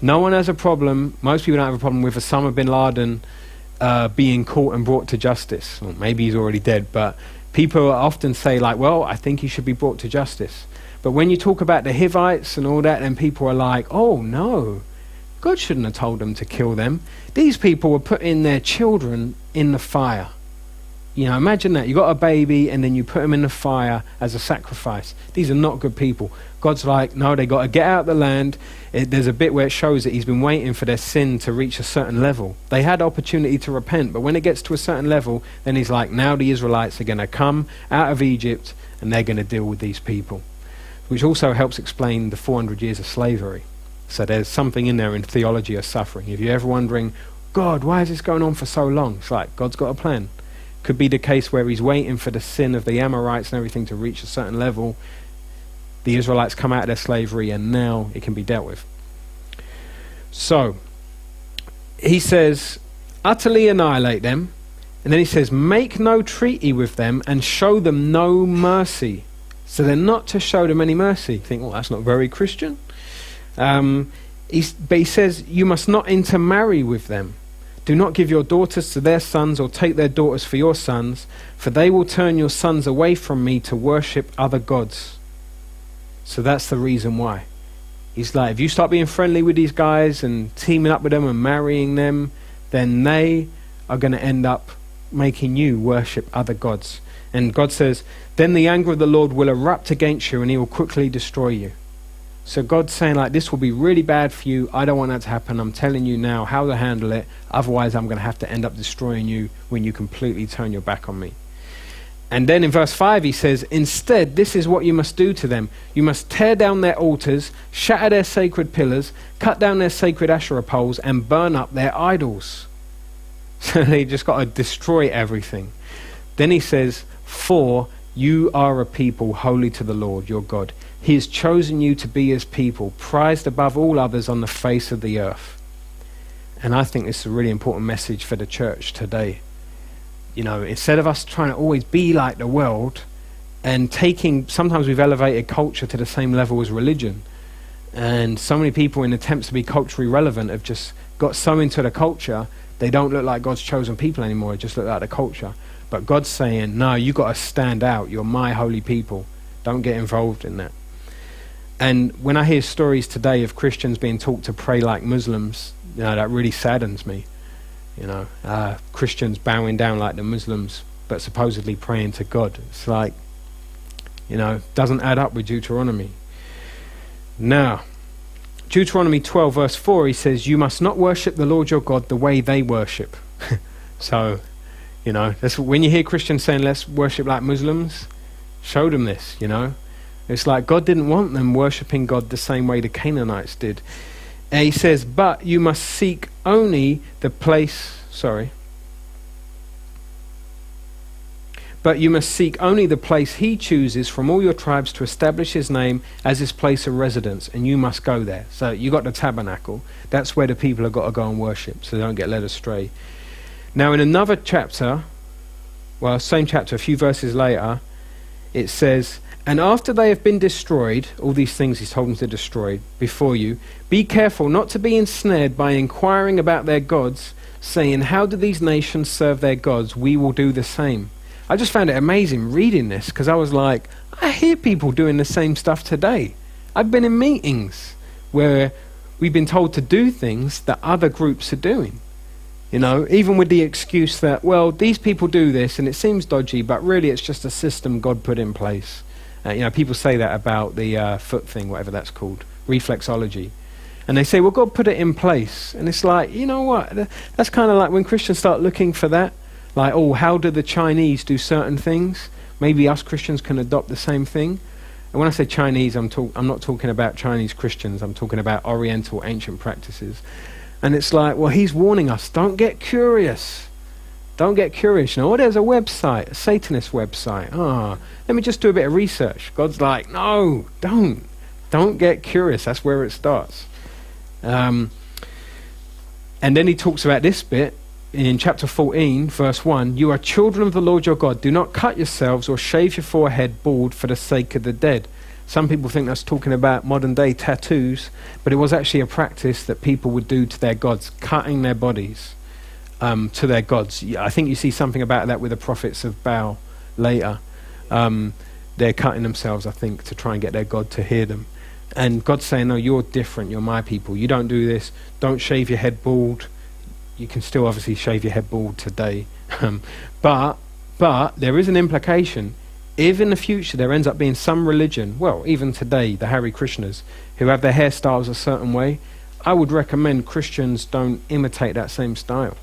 S1: No one has a problem, most people don't have a problem with Osama bin Laden being caught and brought to justice. Well, maybe he's already dead, but people often say like, well, I think he should be brought to justice. But when you talk about the Hivites and all that, then people are like, oh no, God shouldn't have told them to kill them. These people were putting their children in the fire. You know, imagine that. You got a baby and then you put him in the fire as a sacrifice. These are not good people. God's like, no, they got to get out of the land. There's a bit where it shows that he's been waiting for their sin to reach a certain level. They had opportunity to repent, but when it gets to a certain level, then he's like, now the Israelites are going to come out of Egypt and they're going to deal with these people. Which also helps explain the 400 years of slavery. So there's something in there in theology of suffering. If you're ever wondering, God, why is this going on for so long? It's like, God's got a plan. Could be the case where he's waiting for the sin of the Amorites and everything to reach a certain level. The Israelites come out of their slavery and now it can be dealt with. So, he says, utterly annihilate them. And then he says, make no treaty with them and show them no mercy. So they're not to show them any mercy. You think, well, that's not very Christian. But he says, you must not intermarry with them. Do not give your daughters to their sons or take their daughters for your sons, for they will turn your sons away from me to worship other gods. So that's the reason why. He's like, if you start being friendly with these guys and teaming up with them and marrying them, then they are going to end up making you worship other gods. And God says, then the anger of the Lord will erupt against you and he will quickly destroy you. So God's saying like, this will be really bad for you. I don't want that to happen. I'm telling you now how to handle it. Otherwise, I'm going to have to end up destroying you when you completely turn your back on me. And then in verse 5, he says, instead, this is what you must do to them. You must tear down their altars, shatter their sacred pillars, cut down their sacred Asherah poles, and burn up their idols. So they just got to destroy everything. Then he says, for you are a people holy to the Lord your God. He has chosen you to be his people, prized above all others on the face of the earth. And I think this is a really important message for the church today. You know, instead of us trying to always be like the world and sometimes we've elevated culture to the same level as religion. And so many people in attempts to be culturally relevant have just got so into the culture, they don't look like God's chosen people anymore, they just look like the culture. But God's saying, no, you got to stand out. You're my holy people. Don't get involved in that. And when I hear stories today of Christians being taught to pray like Muslims, you know, that really saddens me. You know, Christians bowing down like the Muslims, but supposedly praying to God. It's like, you know, doesn't add up with Deuteronomy. Now, Deuteronomy 12 verse 4, he says, you must not worship the Lord your God the way they worship. So, you know, that's when you hear Christians saying, let's worship like Muslims, show them this, you know. It's like God didn't want them worshipping God the same way the Canaanites did. And he says, but you must seek only the place, But you must seek only the place he chooses from all your tribes to establish his name as his place of residence, and you must go there. So you got the tabernacle. That's where the people have got to go and worship, so they don't get led astray. Now in another chapter, well, same chapter, a few verses later, it says, and after they have been destroyed, all these things he's told them to destroy before you, be careful not to be ensnared by inquiring about their gods, saying, how do these nations serve their gods? We will do the same. I just found it amazing reading this, because I was like, I hear people doing the same stuff today. I've been in meetings where we've been told to do things that other groups are doing. You know, even with the excuse that, well, these people do this and it seems dodgy, but really it's just a system God put in place. You know, people say that about the foot thing, whatever that's called, reflexology. And they say, well, God put it in place. And it's like, you know what? That's kind of like when Christians start looking for that. Like, oh, how do the Chinese do certain things? Maybe us Christians can adopt the same thing. And when I say Chinese, I'm not talking about Chinese Christians. I'm talking about Oriental ancient practices. And it's like, well, he's warning us, don't get curious. Don't get curious. You know, oh, there's a website, a Satanist website. Let me just do a bit of research. God's like, no, don't get curious. That's where it starts. And then he talks about this bit in chapter 14, verse 1. You are children of the Lord your God. Do not cut yourselves or shave your forehead bald for the sake of the dead. Some people think that's talking about modern day tattoos, but it was actually a practice that people would do to their gods, cutting their bodies to their gods. I think you see something about that with the prophets of Baal later. They're cutting themselves, I think, to try and get their God to hear them. And God's saying, no, you're different, you're my people. You don't do this. Don't shave your head bald. You can still obviously shave your head bald today. But there is an implication. If in the future there ends up being some religion, well, even today, the Hare Krishnas, who have their hairstyles a certain way, I would recommend Christians don't imitate that same style.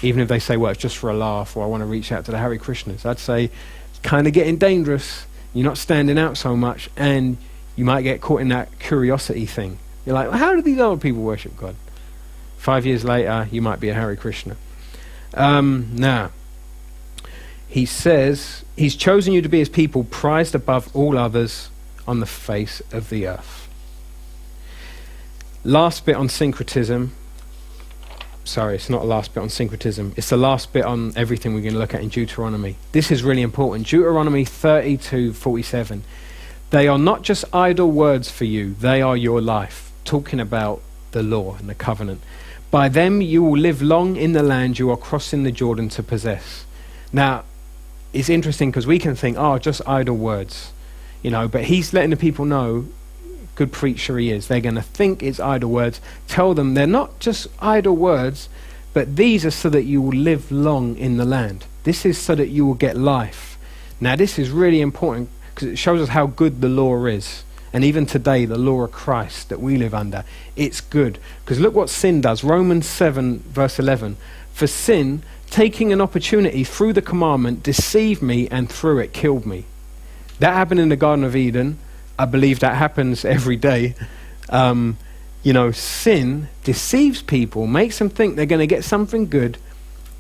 S1: Even if they say, well, it's just for a laugh, or I want to reach out to the Hare Krishnas. I'd say it's kind of getting dangerous. You're not standing out so much, and you might get caught in that curiosity thing. You're like, well, how do these other people worship God? 5 years later, you might be a Hare Krishna. Now, he says, he's chosen you to be his people, prized above all others on the face of the earth. Last bit on syncretism. Sorry, it's not the last bit on syncretism. It's the last bit on everything we're going to look at in Deuteronomy. This is really important. Deuteronomy 32:47. They are not just idle words for you, they are your life. Talking about the law and the covenant. By them you will live long in the land you are crossing the Jordan to possess. Now, it's interesting because we can think, oh, just idle words. You know, but he's letting the people know, good preacher he is, they're going to think it's idle words. Tell them they're not just idle words, but these are so that you will live long in the land. This is so that you will get life. Now, this is really important because it shows us how good the law is. And even today, the law of Christ that we live under, it's good. Because look what sin does. Romans 7, verse 11. For sin, taking an opportunity through the commandment, deceived me and through it killed me. That happened in the Garden of Eden. I believe that happens every day. You know, sin deceives people, makes them think they're going to get something good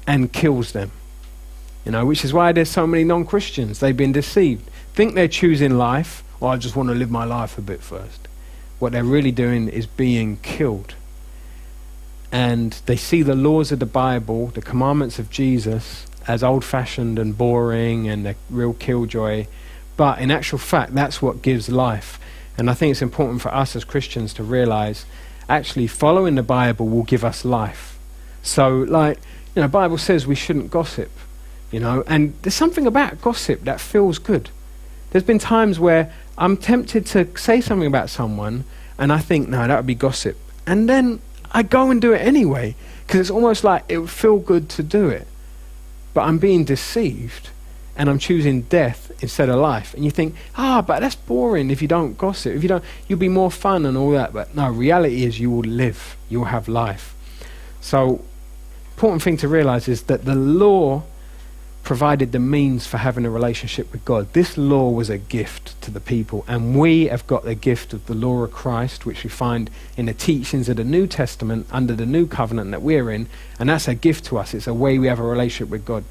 S1: and kills them. You know, which is why there's so many non-Christians. They've been deceived. Think they're choosing life. Well, I just want to live my life a bit first. What they're really doing is being killed. And they see the laws of the Bible, the commandments of Jesus, as old-fashioned and boring and a real killjoy. But in actual fact, that's what gives life. And I think it's important for us as Christians to realize, actually, following the Bible will give us life. So, like, you know, the Bible says we shouldn't gossip, you know, and there's something about gossip that feels good. There's been times where I'm tempted to say something about someone and I think, no, that would be gossip. And then I go and do it anyway because it's almost like it would feel good to do it. But I'm being deceived and I'm choosing death instead of life. And you think, but that's boring if you don't gossip. If you don't, you'll be more fun and all that. But no, reality is you will live. You'll have life. So, important thing to realize is that the law provided the means for having a relationship with God. This law was a gift to the people, and we have got the gift of the law of Christ, which we find in the teachings of the New Testament under the new covenant that we're in, and that's a gift to us. It's a way we have a relationship with God.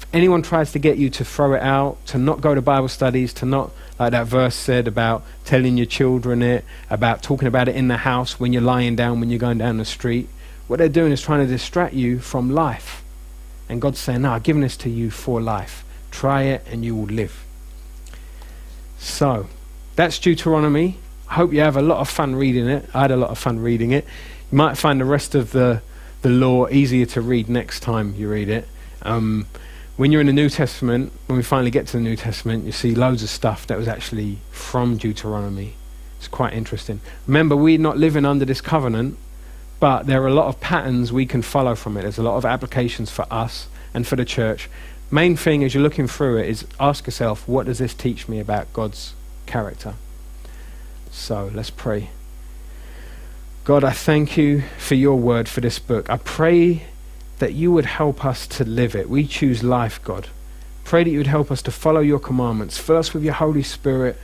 S1: If anyone tries to get you to throw it out, to not go to Bible studies, to not, like that verse said, about telling your children it, about talking about it in the house when you're lying down, when you're going down the street, what they're doing is trying to distract you from life. And God's saying, no, I've given this to you for life. Try it and you will live. So, that's Deuteronomy. I hope you have a lot of fun reading it. I had a lot of fun reading it. You might find the rest of the law easier to read next time you read it. When you're in the New Testament, when we finally get to the New Testament, you see loads of stuff that was actually from Deuteronomy. It's quite interesting. Remember, we're not living under this covenant, but there are a lot of patterns we can follow from it. There's a lot of applications for us and for the church. Main thing as you're looking through it is ask yourself, what does this teach me about God's character? So let's pray. God, I thank you for your word, for this book. I pray that you would help us to live it. We choose life, God. Pray that you would help us to follow your commandments. Fill us with your Holy Spirit.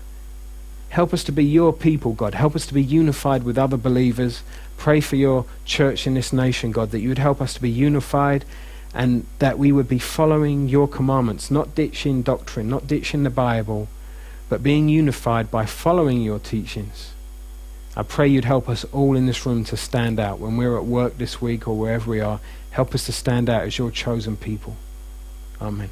S1: Help us to be your people, God. Help us to be unified with other believers. Pray for your church in this nation, God, that you would help us to be unified and that we would be following your commandments, not ditching doctrine, not ditching the Bible, but being unified by following your teachings. I pray you'd help us all in this room to stand out when we're at work this week or wherever we are. Help us to stand out as your chosen people. Amen.